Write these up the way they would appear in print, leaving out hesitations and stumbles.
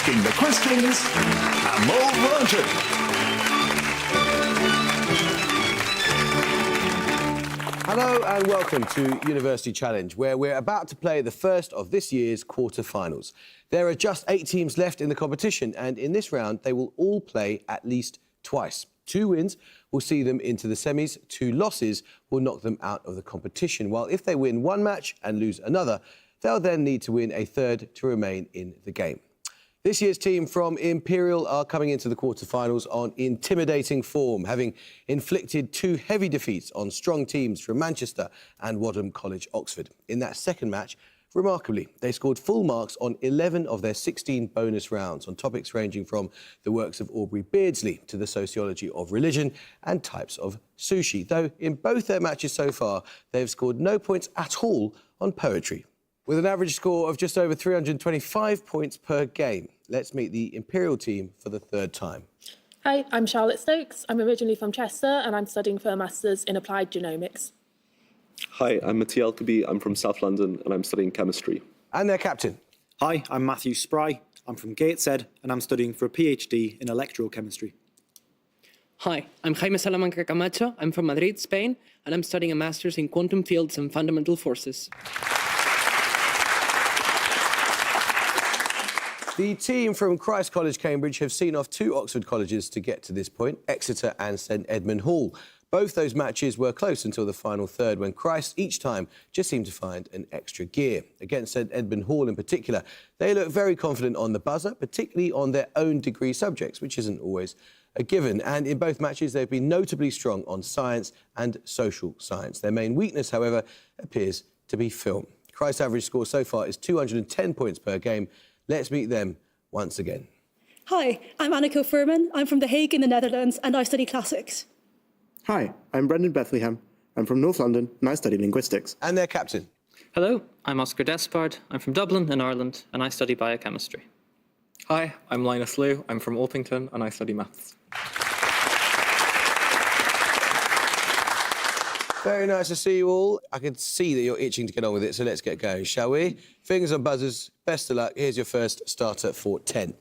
Asking the questions, Amol Rajan. Hello and welcome to University Challenge, where we're about to play the first of this year's quarter-finals. There are just 8 teams left in the competition, and in this round, they will all play at least twice. 2 wins will see them into the semis, 2 losses will knock them out of the competition, while if they win 1 match and lose another, they'll then need to win a 3rd to remain in the game. This year's team from Imperial are coming into the quarter-finals on intimidating form, having inflicted 2 heavy defeats on strong teams from Manchester and Wadham College, Oxford. In that second match, remarkably, they scored full marks on 11 of their 16 bonus rounds on topics ranging from the works of Aubrey Beardsley to the sociology of religion and types of sushi, though in both their matches so far, they've scored no points at all on poetry. With an average score of just over 325 points per game, let's meet the Imperial team for the 3rd time. Hi, I'm Charlotte Stokes. I'm originally from Chester and I'm studying for a Masters in Applied Genomics. Hi, I'm Mathiel Alkabi. I'm from South London and I'm studying chemistry. And their captain. Hi, I'm Matthew Spry. I'm from Gateshead and I'm studying for a PhD in electrochemistry. Hi, I'm Jaime Salamanca Camacho. I'm from Madrid, Spain, and I'm studying a Master's in Quantum Fields and Fundamental Forces. The team from Christ College, Cambridge, have seen off 2 Oxford colleges to get to this point, Exeter and St Edmund Hall. Both those matches were close until the final third, when Christ each time just seemed to find an extra gear. Against St Edmund Hall in particular, they look very confident on the buzzer, particularly on their own degree subjects, which isn't always a given. And in both matches, they've been notably strong on science and social science. Their main weakness, however, appears to be film. Christ's average score so far is 210 points per game. Let's meet them once again. Hi, I'm Anneke Furman. I'm from The Hague in the Netherlands and I study classics. Hi, I'm Brendan Bethlehem. I'm from North London and I study linguistics. And their captain. Hello, I'm Oscar Despard. I'm from Dublin in Ireland and I study biochemistry. Hi, I'm Linus Liu. I'm from Orpington and I study maths. Very nice to see you all. I can see that you're itching to get on with it, so let's get going, shall we? Fingers on buzzers, best of luck. Here's your first starter for 10.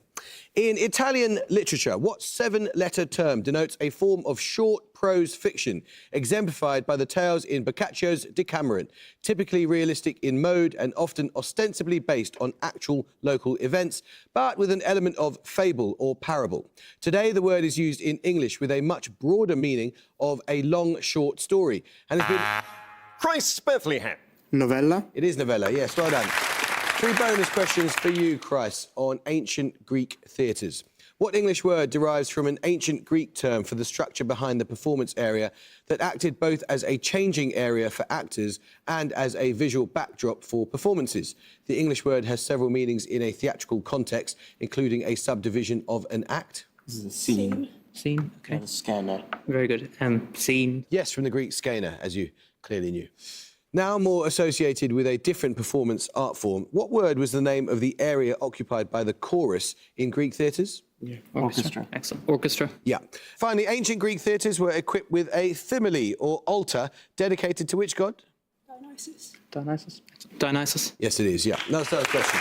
In Italian literature, what 7-letter term denotes a form of short prose fiction, exemplified by the tales in Boccaccio's Decameron, typically realistic in mode and often ostensibly based on actual local events, but with an element of fable or parable? Today, the word is used in English with a much broader meaning of a long, short story, and has been... Christ's Bethlehem. Novella? It is novella, yes, well done. 3 bonus questions for you, Chris, on ancient Greek theatres. What English word derives from an ancient Greek term for the structure behind the performance area that acted both as a changing area for actors and as a visual backdrop for performances? The English word has several meanings in a theatrical context, including a subdivision of an act. This is a scene. Scene, okay. A scanner. Very good. Scene. Yes, from the Greek skena, as you clearly knew. Now more associated with a different performance art form, what word was the name of the area occupied by the chorus in Greek theatres? Yeah. Orchestra. Excellent. Orchestra. Yeah. Finally, ancient Greek theatres were equipped with a thymele, or altar, dedicated to which god? Dionysus. Dionysus. Dionysus. Yes, it is, yeah. That's the question.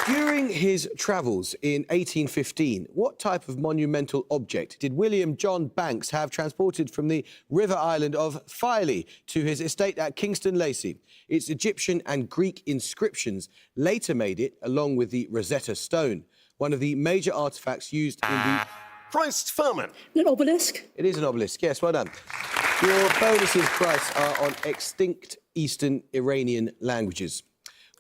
During his travels in 1815, what type of monumental object did William John Banks have transported from the river island of Filey to his estate at Kingston Lacey? Its Egyptian and Greek inscriptions later made it, along with the Rosetta Stone, one of the major artefacts used in the... Christ's Firman. An obelisk. It is an obelisk, yes, well done. Your bonuses, Price, are on extinct Eastern Iranian languages.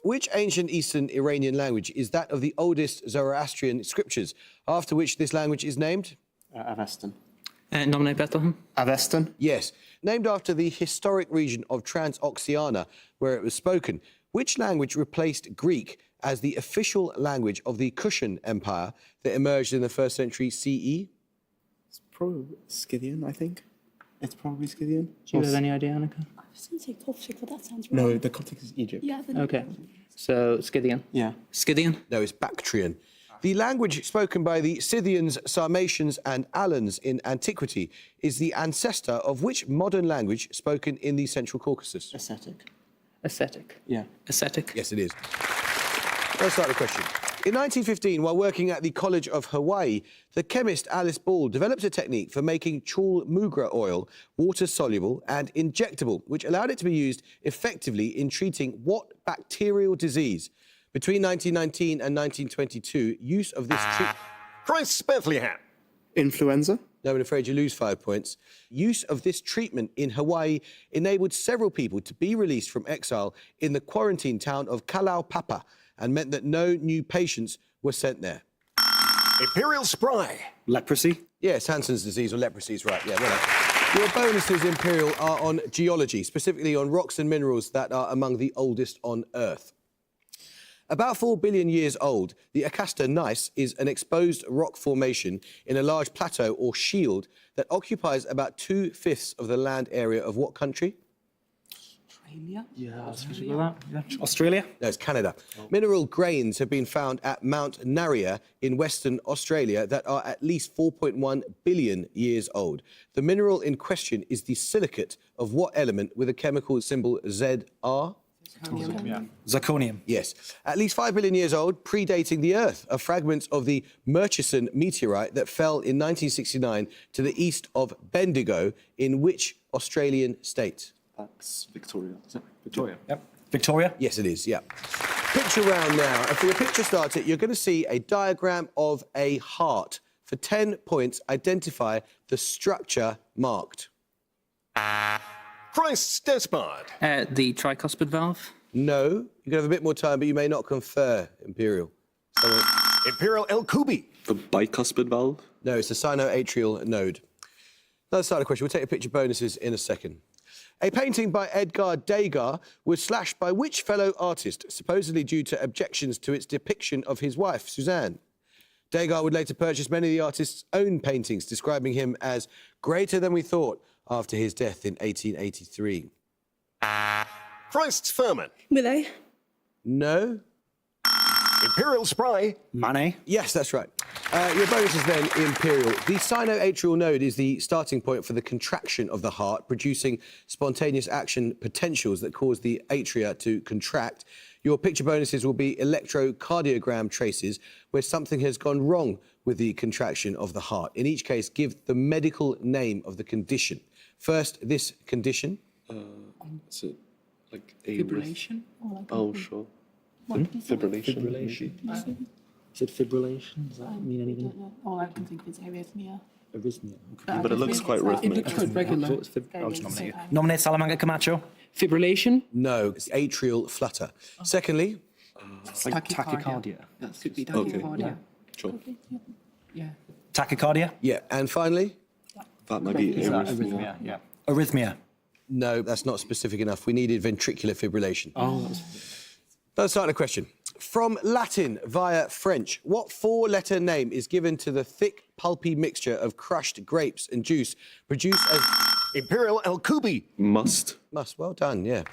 Which ancient Eastern Iranian language is that of the oldest Zoroastrian scriptures, after which this language is named? Avestan. Nominate Bethlehem. Avestan? Yes. Named after the historic region of Transoxiana, where it was spoken. Which language replaced Greek as the official language of the Kushan Empire that emerged in the 1st century CE? It's probably Scythian, I think. It's probably Scythian. Do you have any idea, Anneke? I was going to say Coptic, but that sounds wrong. No, the Coptic is Egypt. Yeah. Okay. So, Scythian. Yeah. Scythian? No, it's Bactrian. The language spoken by the Scythians, Sarmatians and Alans in antiquity is the ancestor of which modern language spoken in the Central Caucasus? Ascetic. Ascetic. Yeah. Ascetic. Yes, it is. Let's start the question. In 1915, while working at the College of Hawaii, the chemist Alice Ball developed a technique for making chul mugra oil water-soluble and injectable, which allowed it to be used effectively in treating what bacterial disease? Between 1919 and 1922, use of this treatment... Chris Bethlehem. Influenza. No, I'm afraid you lose 5 points. Use of this treatment in Hawaii enabled several people to be released from exile in the quarantine town of Kalaupapa and meant that no new patients were sent there. Imperial Spry. Leprosy. Yes, Hansen's disease or leprosy is right. Yeah, well done. Your bonuses, Imperial, are on geology, specifically on rocks and minerals that are among the oldest on Earth. About 4 billion years old, the Acasta gneiss is an exposed rock formation in a large plateau or shield that occupies about 2/5 of the land area of what country? Australia. No, it's Canada. Mineral grains have been found at Mount Naria in Western Australia that are at least 4.1 billion years old. The mineral in question is the silicate of what element with a chemical symbol ZR? Zirconium. Yes. At least 5 billion years old, predating the Earth, are fragments of the Murchison meteorite that fell in 1969 to the east of Bendigo, in which Australian state? That's Victoria. Is it Victoria? Yep. Victoria. Yes, it is, yeah. Picture round now. And for your picture starter, you're going to see a diagram of a heart. For 10 points, identify the structure marked. Chris Despard. The tricuspid valve. No, you can have a bit more time, but you may not confer, Imperial. Imperial El Kubi. The bicuspid valve. No, it's the sinoatrial node. Another side of the question. We'll take your picture bonuses in a second. A painting by Edgar Degas was slashed by which fellow artist, supposedly due to objections to its depiction of his wife, Suzanne? Degas would later purchase many of the artist's own paintings, describing him as greater than we thought after his death in 1883. Christ Furman. Millet. No? Imperial Spry. Manet. Yes, that's right. Your bonus is then Imperial. The sinoatrial node is the starting point for the contraction of the heart, producing spontaneous action potentials that cause the atria to contract. Your picture bonuses will be electrocardiogram traces where something has gone wrong with the contraction of the heart. In each case, give the medical name of the condition. First, this condition. Is it like fibrillation? Oh, sure. Fibrillation. Is it fibrillation? Does that mean anything? All I can think of is arrhythmia. Arrhythmia. But it looks quite rhythmic. I'll just nominate you. Nominate Salamanca Camacho. Fibrillation. No, it's atrial flutter. Secondly, Like tachycardia. That could be Okay. tachycardia. Sure. Yeah. Tachycardia. yeah, and finally, That might be arrhythmia. Yeah. Arrhythmia. no, that's not specific enough. We needed ventricular fibrillation. Let's start the question. From Latin via French, what 4-letter name is given to the thick, pulpy mixture of crushed grapes and juice produced as... Imperial El Kubi. Must. Must. Well done, yeah.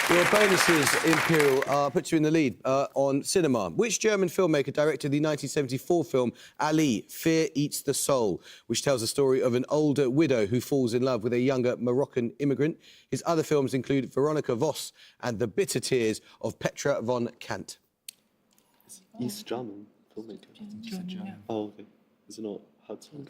Your bonuses, Imperial, puts you in the lead on cinema. Which German filmmaker directed the 1974 film Ali, Fear Eats the Soul, which tells the story of an older widow who falls in love with a younger Moroccan immigrant? His other films include Veronica Voss and The Bitter Tears of Petra von Kant. East German filmmaker. Oh, okay. Is it not Herzog?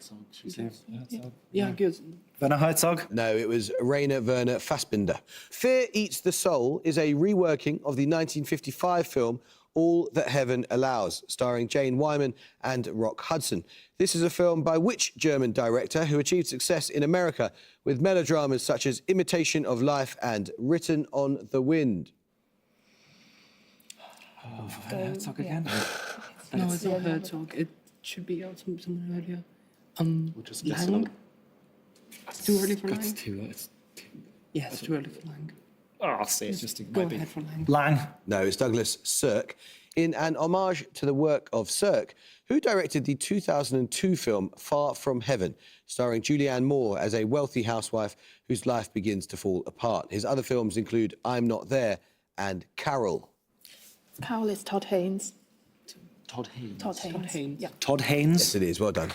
Yeah, good. Werner Herzog. No, it was Rainer Werner Fassbinder. Fear Eats the Soul is a reworking of the 1955 film All That Heaven Allows, starring Jane Wyman and Rock Hudson. This is a film by which German director who achieved success in America with melodramas such as Imitation of Life and Written on the Wind? Herzog again? No, it's not Herzog. It should be out somewhere earlier. We'll just guess it Lang? out. It's too early for Lang. It's Yeah, it's too early for Lang. Oh, I'll say it's just Go ahead for Lang. Lang. No, it's Douglas Sirk. In an homage to the work of Sirk, who directed the 2002 film Far From Heaven, starring Julianne Moore as a wealthy housewife whose life begins to fall apart. His other films include I'm Not There and Carol. Carol is Todd Haynes. Todd Haynes. Todd Haynes. Haynes. Yeah. Todd Haynes. Yes, it is. Well done.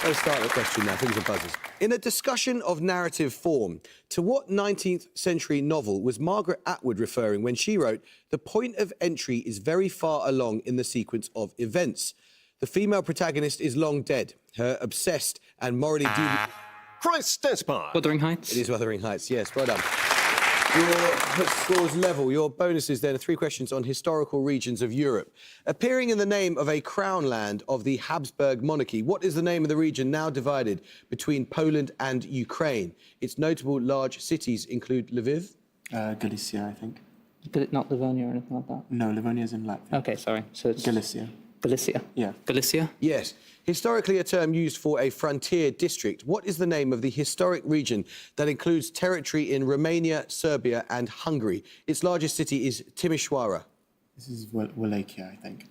Let's start the question now. Things are buzzers. In a discussion of narrative form, to what 19th century novel was Margaret Atwood referring when she wrote, "The point of entry is very far along in the sequence of events. The female protagonist is long dead. Her obsessed and morally dubious..." Christ Despard. Wuthering Heights. It is Wuthering Heights, yes, well done. Your scores level. Your bonuses then are 3 questions on historical regions of Europe. Appearing in the name of a crown land of the Habsburg monarchy, what is the name of the region now divided between Poland and Ukraine? Its notable large cities include Lviv. Galicia, I think. But not Livonia or anything like that. No, Livonia's in Latvia. Okay, sorry. So it's Galicia. Galicia. Yeah. Galicia? Yes. Historically a term used for a frontier district. What is the name of the historic region that includes territory in Romania, Serbia and Hungary? Its largest city is Timișoara. This is Wallachia, I think.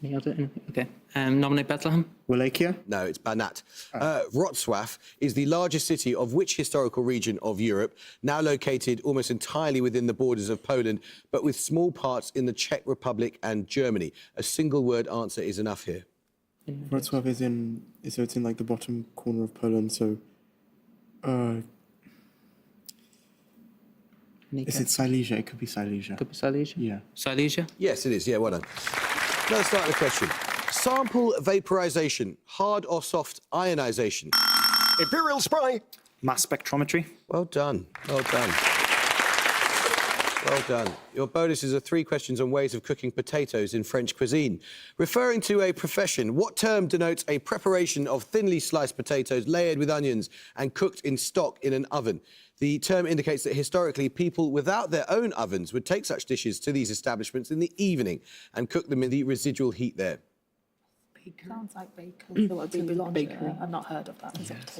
Any other? Anything? Okay. Nominate Bethlehem? Wallachia? No, it's Banat. Wrocław is the largest city of which historical region of Europe, now located almost entirely within the borders of Poland, but with small parts in the Czech Republic and Germany? A single-word answer is enough here. Wrocław is in... So it's in, like, the bottom corner of Poland, so... Is it Silesia? It could be Silesia. Could be Silesia? Yeah. Silesia? Yes, it is. Yeah, well done. Let's start the question. Sample vaporization, hard or soft ionization? Imperial Spry. Mass spectrometry. Well done. Well done. Well done. Your bonuses are 3 questions on ways of cooking potatoes in French cuisine. Referring to a profession, what term denotes a preparation of thinly sliced potatoes layered with onions and cooked in stock in an oven? The term indicates that historically people without their own ovens would take such dishes to these establishments in the evening and cook them in the residual heat there. Sounds like bacon. That would be boulanger. Bakery. I've not heard of that.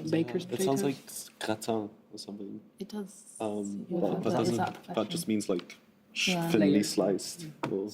Baker's It potatoes? sounds like gratin or something. It does. That just means like Yeah. thinly Layered. sliced. Or...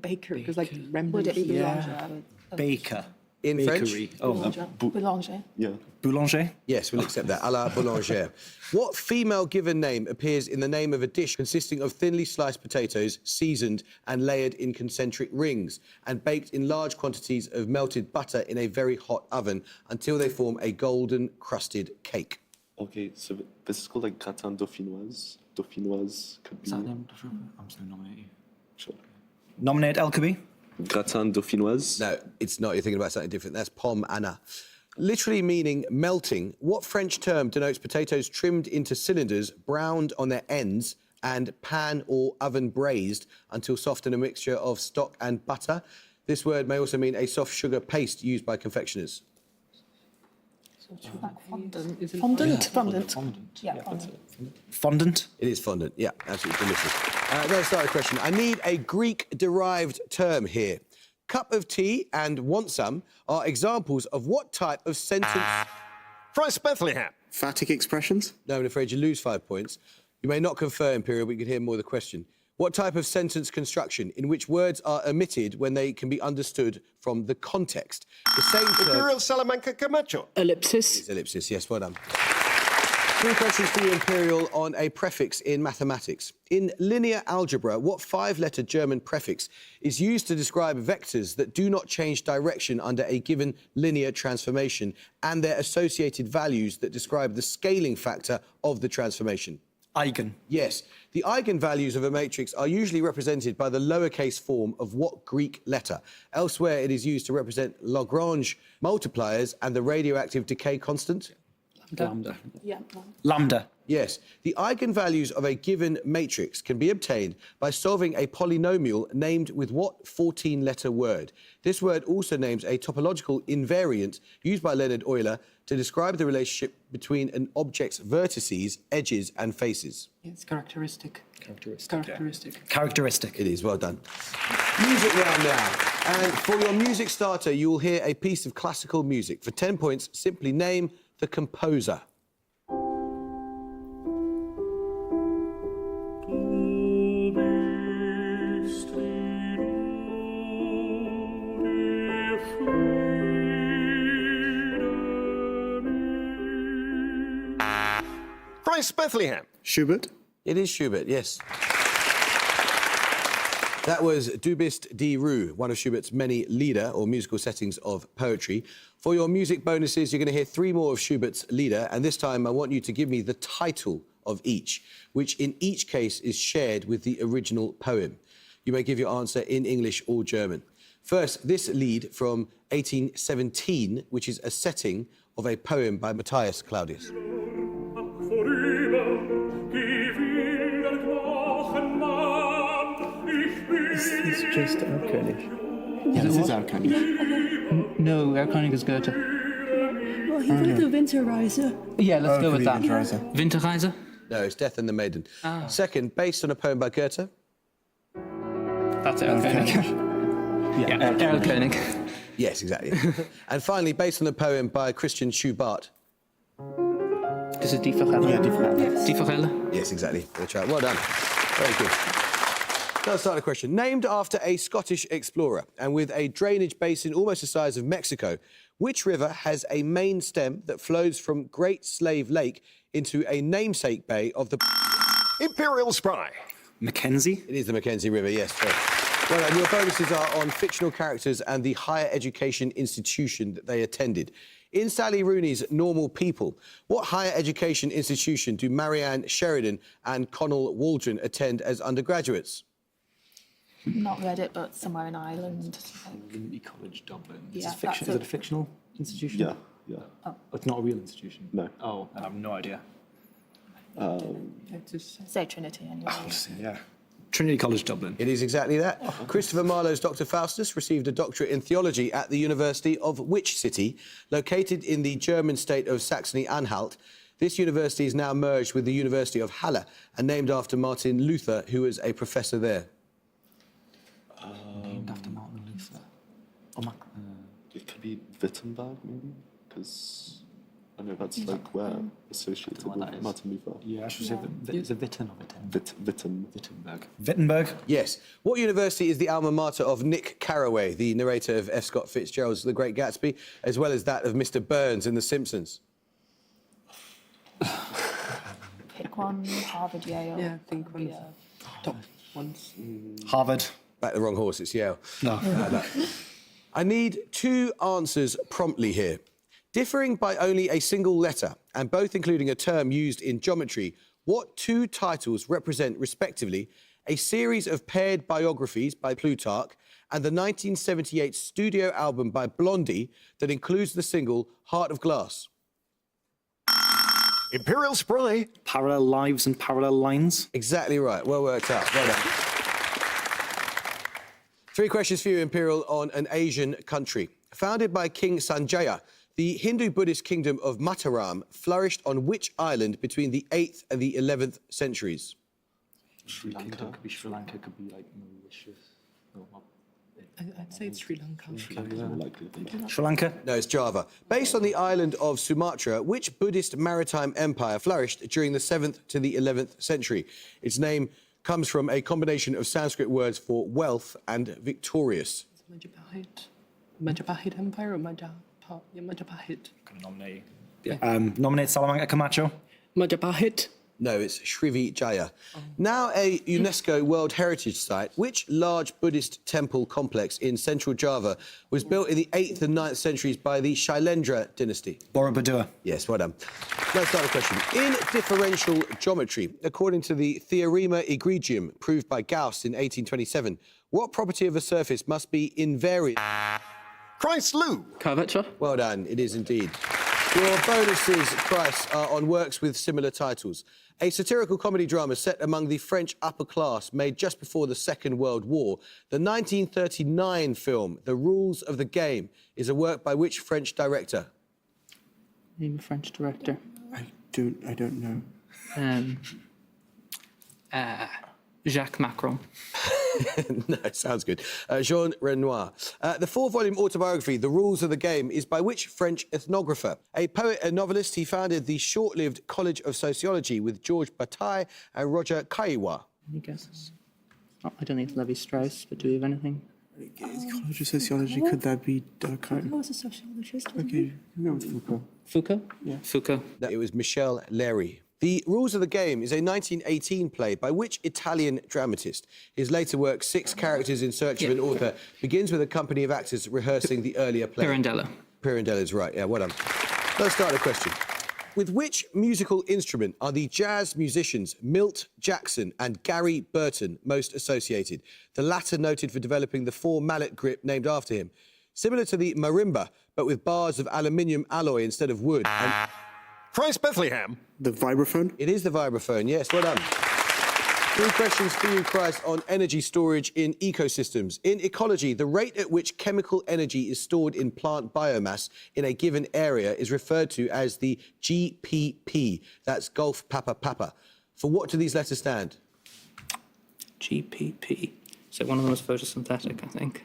Baker, because like Would Rembrandt. it be boulanger? Baker. In Bakery. French? Oh, Boulanger. Yeah. boulanger. Yes, we'll accept that. À la boulangère. What female given name appears in the name of a dish consisting of thinly sliced potatoes, seasoned and layered in concentric rings, and baked in large quantities of melted butter in a very hot oven until they form a golden crusted cake? Okay, so this is called like gratin dauphinoise. Dauphinoise could be... I'm just going to nominate you. Sure. Nominate Elkaby. Gratin dauphinoise. No, it's not. You're thinking about something different. That's pomme Anna. Literally meaning melting, what French term denotes potatoes trimmed into cylinders, browned on their ends, and pan or oven braised until soft in a mixture of stock and butter? This word may also mean a soft sugar paste used by confectioners. Fondant. Fondant. Yeah, fondant. Fondant. It is fondant, yeah, absolutely delicious. Let's start the question. I need a Greek-derived term here. Cup of tea and want some are examples of what type of sentence... Christ Bethlehem. Phatic expressions? No, I'm afraid you lose 5 points. You may not confer, Imperial, but you can hear more of the question. What type of sentence construction in which words are omitted when they can be understood from the context? The same term... Imperial Salamanca Camacho. Ellipsis? Ellipsis, yes, well done. 3 questions for you, Imperial, on a prefix in mathematics. In linear algebra, what 5-letter German prefix is used to describe vectors that do not change direction under a given linear transformation and their associated values that describe the scaling factor of the transformation? Eigen. Yes. The eigenvalues of a matrix are usually represented by the lowercase form of what Greek letter? Elsewhere, it is used to represent Lagrange multipliers and the radioactive decay constant. Lambda. Yeah. Lambda. Yes. The eigenvalues of a given matrix can be obtained by solving a polynomial named with what 14-letter word? This word also names a topological invariant used by Leonhard Euler to describe the relationship between an object's vertices, edges and faces. It's characteristic. Characteristic. It is, well done. Music round now. And for your music starter, you will hear a piece of classical music. For 10 points, simply name the composer. Christ Bethlehem. Schubert? It is Schubert, yes. That was Du bist die Ruhe, one of Schubert's many Lieder, or musical settings of poetry. For your music bonuses, you're going to hear 3 more of Schubert's Lieder, and this time I want you to give me the title of each, which in each case is shared with the original poem. You may give your answer in English or German. First, this Lied from 1817, which is a setting of a poem by Matthias Claudius. It's just Erlkönig. Yeah, this is Erlkönig. No, Erlkönig is Goethe. Well, he put the Winterreise. Yeah, let's go with that. Winterreise? No, it's Death and the Maiden. Second, based on a poem by Goethe. That's Erlkönig. Yeah, Erlkönig. Yes, exactly. And finally, based on a poem by Christian Schubart. This is Die Forelle. Yeah, different. Die Forelle? Yes, exactly. Good try. Well done. Very good. Now let's start a question. Named after a Scottish explorer and with a drainage basin almost the size of Mexico, which river has a main stem that flows from Great Slave Lake into a namesake bay of the... Imperial Spry. Mackenzie? It is the Mackenzie River, yes. Well done. Your bonuses are on fictional characters and the higher education institution that they attended. In Sally Rooney's Normal People, what higher education institution do Marianne Sheridan and Connell Waldron attend as undergraduates? Not read it, but somewhere in Ireland. Trinity College, Dublin. Yeah, Is it a fictional institution? Yeah, yeah. Oh, it's not a real institution? No. Oh, I have no idea. Say Trinity anyway. Yeah. Trinity College, Dublin. It is exactly that. Christopher Marlowe's Dr. Faustus received a doctorate in theology at the University of which city? Located in the German state of Saxony-Anhalt. This university is now merged with the University of Halle and named after Martin Luther, who was a professor there. Named after Martin Luther. It could be Wittenberg, maybe? Because I know that's like where associated what with that is. Martin Luther. Yeah, I should say is it Witten or Witten? Wittenberg. Wittenberg? Yes. What university is the alma mater of Nick Carraway, the narrator of F. Scott Fitzgerald's The Great Gatsby, as well as that of Mr. Burns in The Simpsons? Pick one, Harvard, Yale. Yeah, I think one's top ones. Harvard. Back the wrong horse, it's Yale. No. I need 2 answers promptly here. Differing by only a single letter, and both including a term used in geometry, what 2 titles represent, respectively, a series of paired biographies by Plutarch and the 1978 studio album by Blondie that includes the single Heart of Glass? Imperial Spry. Parallel lives and parallel lines. Exactly right. Well worked out. Well done. 3 questions for you, Imperial, on an Asian country. Founded by King Sanjaya, the Hindu-Buddhist kingdom of Mataram flourished on which island between the 8th and the 11th centuries? Sri Lanka. Could be Sri Lanka, could be like Mauritius. I'd say it's Sri Lanka. Sri Lanka? No, it's Java. Based on the island of Sumatra, which Buddhist maritime empire flourished during the 7th to the 11th century? Its name comes from a combination of Sanskrit words for wealth and victorious. Majapahit Empire or Majapahit? Can I nominate? Yeah. Nominate Salamanca Camacho. Majapahit. No, it's Srivi Jaya. Now a UNESCO World Heritage Site, which large Buddhist temple complex in central Java was built in the 8th and 9th centuries by the Shailendra dynasty? Borobudur. Yes, well done. Let's start a question. In differential geometry, according to the Theorema Egregium proved by Gauss in 1827, what property of a surface must be invariant? Christ Lou. Curvature? Well done, it is indeed. Your bonuses, Price, are on works with similar titles. A satirical comedy drama set among the French upper class made just before the Second World War. The 1939 film, The Rules of the Game, is a work by which French director? Name a French director. I don't know. Jacques Macron. No, sounds good. Jean Renoir. The 4-volume autobiography, The Rules of the Game, is by which French ethnographer? A poet and novelist, he founded the short-lived College of Sociology with Georges Bataille and Roger Caillois. Any guesses? Oh, I don't need Levi-Strauss, but do we have anything? College of Sociology, could that be Descartes? I was a sociologist. wasn't Okay, we'll go with Foucault. Foucault? Yeah. Foucault. No, it was Michel Léry. The Rules of the Game is a 1918 play by which Italian dramatist? His later work, Six Characters in Search of an Author, begins with a company of actors rehearsing the earlier play. Pirandello. Pirandello's right, yeah, well done. Let's start the question. With which musical instrument are the jazz musicians Milt Jackson and Gary Burton most associated? The latter noted for developing the 4-mallet grip named after him. Similar to the marimba, but with bars of aluminium alloy instead of wood. And Christ Bethlehem. The vibraphone. it is the vibraphone, yes, well done. 3 questions for you, Christ, on energy storage in ecosystems. In ecology, the rate at which chemical energy is stored in plant biomass in a given area is referred to as the GPP. That's Golf Papa Papa. For what do these letters stand? GPP. So one of them was photosynthetic, I think.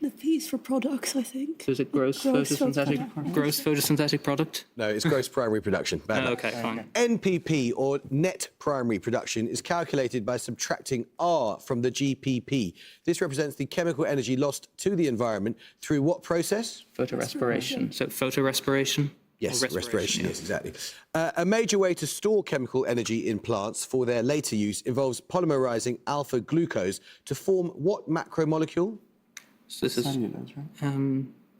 The P's for products, I think. So is it gross photosynthetic product? No, it's gross primary production. Bad luck. Okay, fine. NPP, or net primary production, is calculated by subtracting R from the GPP. This represents the chemical energy lost to the environment through what process? Photorespiration. So photorespiration? Yes, Or respiration, yes, exactly. A major way to store chemical energy in plants for their later use involves polymerizing alpha glucose to form what macromolecule? So this is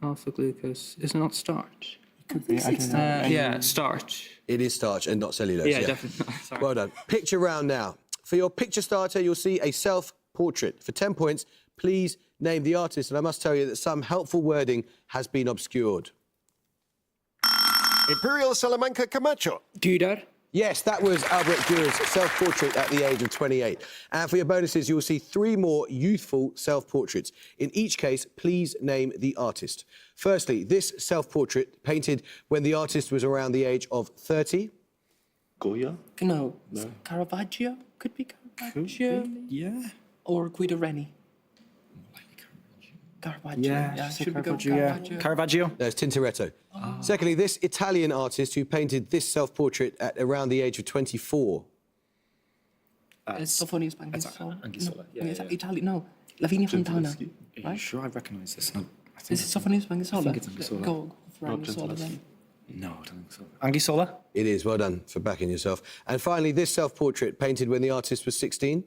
alpha glucose. Is it not starch? Could be, I don't know. Yeah, starch. It is starch and not cellulose. Yeah, definitely. Sorry. Well done. Picture round now. For your picture starter, you'll see a self-portrait. For 10 points, please name the artist, and I must tell you that some helpful wording has been obscured. Imperial Salamanca Camacho. Dürer. Yes, that was Albert Dührer's self-portrait at the age of 28. And for your bonuses, you'll see 3 more youthful self-portraits. In each case, please name the artist. Firstly, this self-portrait painted when the artist was around the age of 30. Goya? No. Caravaggio? Could be Caravaggio. Yeah. Or Guido Reni. Caravaggio. Yeah, Should we go Caravaggio. Caravaggio. There's Tintoretto. Secondly, this Italian artist who painted this self-portrait at around the age of 24. Sofoni Spagnuolo. Anguissola. No, Italian. No. Lavinia Fontana. Gentileschi? Are you sure I recognise this? No, I think Is it Sofoni Spagnuolo? I think it's Anguissola. Go for Not Anguissola then. No, I don't think so. Anguissola? It is, well done for backing yourself. And finally, this self-portrait painted when the artist was 16.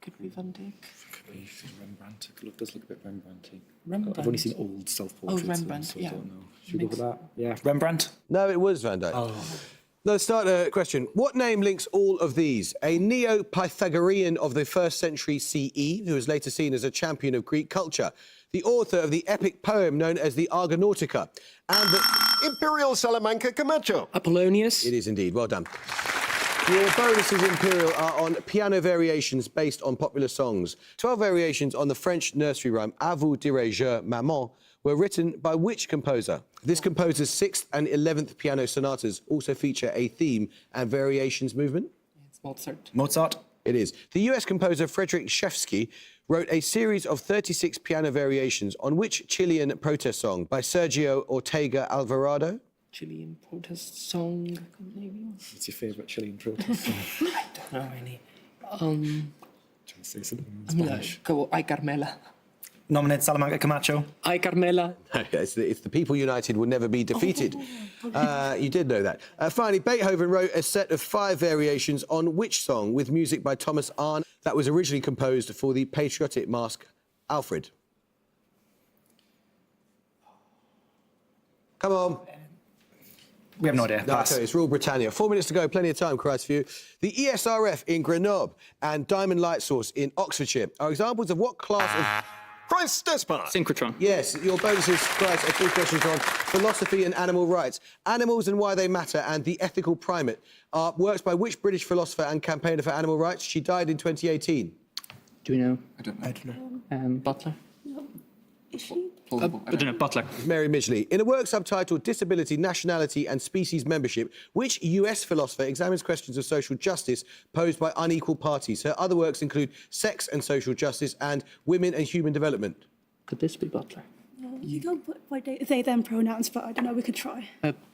Could be Van Dyck. Could be Rembrandt. It does look a bit Rembrandty. Rembrandt. I've only seen old self-portraits. Oh, Rembrandt, so yeah. I don't know. Should we go for that? Yeah, Rembrandt. No, it was Van Dyck. Oh. Let's start a question. What name links all of these? A Neo-Pythagorean of the 1st century CE, who was later seen as a champion of Greek culture, the author of the epic poem known as the Argonautica, and the... Imperial Salamanca Camacho. Apollonius. It is indeed, well done. Your bonuses, Imperial, are on piano variations based on popular songs. 12 variations on the French nursery rhyme À vous dirai-je, maman, were written by which composer? This composer's 6th and 11th piano sonatas also feature a theme and variations movement. It's Mozart. Mozart. It is. The US composer Frederick Shevsky wrote a series of 36 piano variations on which Chilean protest song by Sergio Ortega Alvarado? Chilean protest song. Maybe. What's your favourite Chilean protest song? I don't know really. Trying to say something in I'm gonna Spanish. go Ay Carmela. Nominate Salamanca Camacho. Ay Carmela. It's the people united will never be defeated. You did know that. Finally, Beethoven wrote a set of 5 variations on which song with music by Thomas Arne that was originally composed for the patriotic masque Alfred? Come on. We have no idea. No, Pass. okay, it's Rule Britannia. 4 minutes to go, plenty of time, Christ for you. The ESRF in Grenoble and Diamond Light Source in Oxfordshire are examples of what class of... Christ Despot. Synchrotron. Yes, your bonuses, Christ, are 3 questions on philosophy and animal rights. Animals and Why They Matter and The Ethical Primate are works by which British philosopher and campaigner for animal rights? She died in 2018. Do we know? I don't know. Butler. Is she? I don't know. Butler. Mary Midgley. In a work subtitled Disability, Nationality and Species Membership, which US philosopher examines questions of social justice posed by unequal parties? Her other works include Sex and Social Justice and Women and Human Development. Could this be Butler? You don't put by they them pronouns, but I don't know. We could try.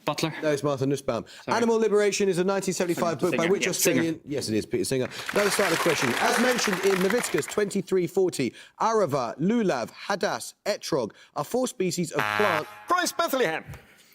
Butler. No, it's Martha Nussbaum. Animal Liberation is a 1975 book by Singer, which yeah, Australian... Singer. Yes, it is, Peter Singer. Now let's start the question. As mentioned in Leviticus 23:40, Arava, Lulav, Hadass, Etrog are 4 species of plant... Christ Bethlehem.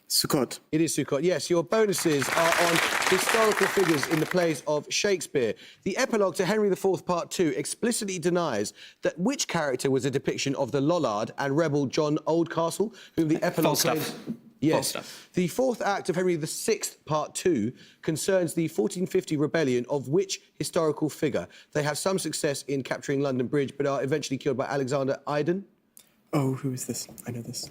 Sukkot. It is Sukkot. Yes, your bonuses are on historical figures in the plays of Shakespeare. The epilogue to Henry IV Part 2 explicitly denies that which character was a depiction of the Lollard and rebel John Oldcastle, whom the epilogue claims... Yes. False stuff. The fourth act of Henry VI Part 2 concerns the 1450 rebellion of which historical figure? They have some success in capturing London Bridge, but are eventually killed by Alexander Iden. Oh, who is this? I know this.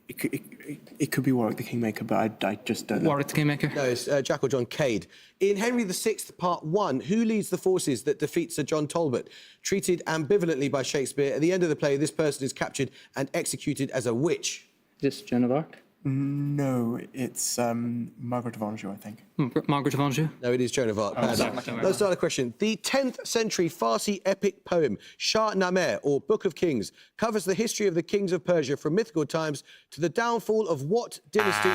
It could be Warwick the Kingmaker, but I just don't know. Warwick the Kingmaker. No, it's Jack or John Cade. In Henry VI Part 1, who leads the forces that defeat Sir John Talbot? Treated ambivalently by Shakespeare, at the end of the play, this person is captured and executed as a witch. Is this Joan of Arc? No, it's Margaret of Anjou, I think. Margaret of Anjou. No, it is Joan of Arc. Bad luck. Let's start a question. The 10th century Farsi epic poem, Shah Nameh, or Book of Kings, covers the history of the kings of Persia from mythical times to the downfall of what dynasty?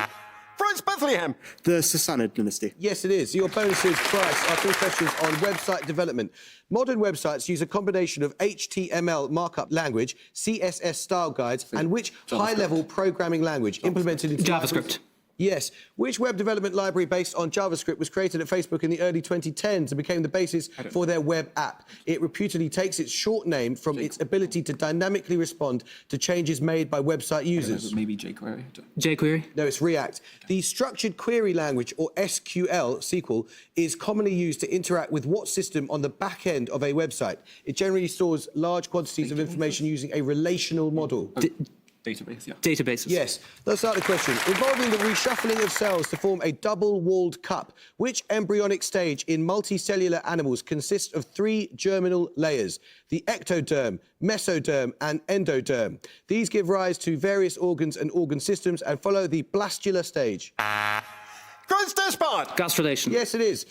France Bethlehem! The Sassanid dynasty. Yes, it is. Your bonuses, Price, are 3 questions on website development. Modern websites use a combination of HTML markup language, CSS style guides, and which high-level programming language implemented into JavaScript. Yes. Which web development library based on JavaScript was created at Facebook in the early 2010s and became the basis for their web app? It reputedly takes its short name from its ability to dynamically respond to changes made by website users. Maybe jQuery. jQuery. No, it's React. The structured query language, or SQL, is commonly used to interact with what system on the back end of a website? It generally stores large quantities of information using a relational model. Database, yeah. Databases. Yes. Let's start the question. Involving the reshuffling of cells to form a double-walled cup, which embryonic stage in multicellular animals consists of 3 germinal layers? The ectoderm, mesoderm, and endoderm. These give rise to various organs and organ systems and follow the blastular stage. Gastrulation. Yes, it is.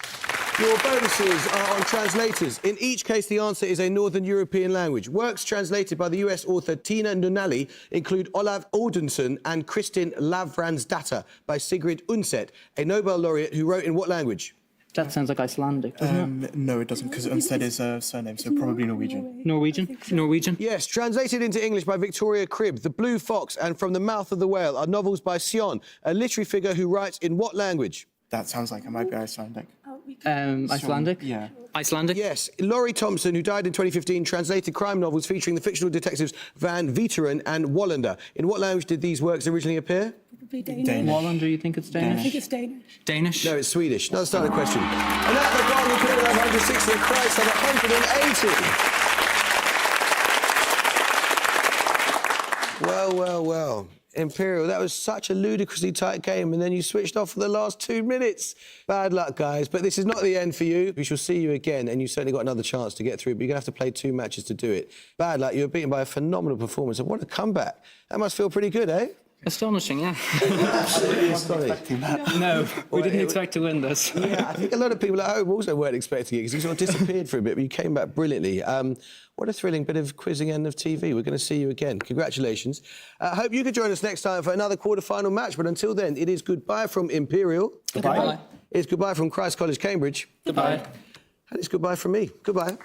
Your bonuses are on translators. In each case, the answer is a Northern European language. Works translated by the US author Tina Nunali include Olav Odinson and Kristin Lavransdatter by Sigrid Undset, a Nobel laureate who wrote in what language? That sounds like Icelandic, doesn't it? No, it doesn't, because Unstead is a surname, so probably Norwegian. Norwegian? Norwegian? Yes, translated into English by Victoria Cribb, The Blue Fox and From the Mouth of the Whale are novels by Sion, a literary figure who writes in what language? That sounds like it might be Icelandic. Icelandic? Yeah. Icelandic? Yes. Laurie Thompson, who died in 2015, translated crime novels featuring the fictional detectives Van Veteren and Wallander. In what language did these works originally appear? Probably Danish. Wallander, you think it's Danish? I think it's Danish. Danish? No, it's Swedish. Another starter question. And at the goal, we could have 160 and Christ had 180. Well. Imperial, that was such a ludicrously tight game, and then you switched off for the last 2 minutes. Bad luck, guys, but this is not the end for you. We shall see you again, and you certainly got another chance to get through, but you're going to have to play 2 matches to do it. Bad luck, you were beaten by a phenomenal performance, and what a comeback. That must feel pretty good, eh? Astonishing, yeah. Absolutely astonishing. No, we didn't expect to win this. Yeah, I think a lot of people at home also weren't expecting it because you sort of disappeared for a bit, but you came back brilliantly. What a thrilling bit of quizzing end of TV. We're going to see you again. Congratulations. I hope you can join us next time for another quarter-final match, but until then, it is goodbye from Imperial. Goodbye. It's goodbye from Christ College, Cambridge. Goodbye. And it's goodbye from me. Goodbye.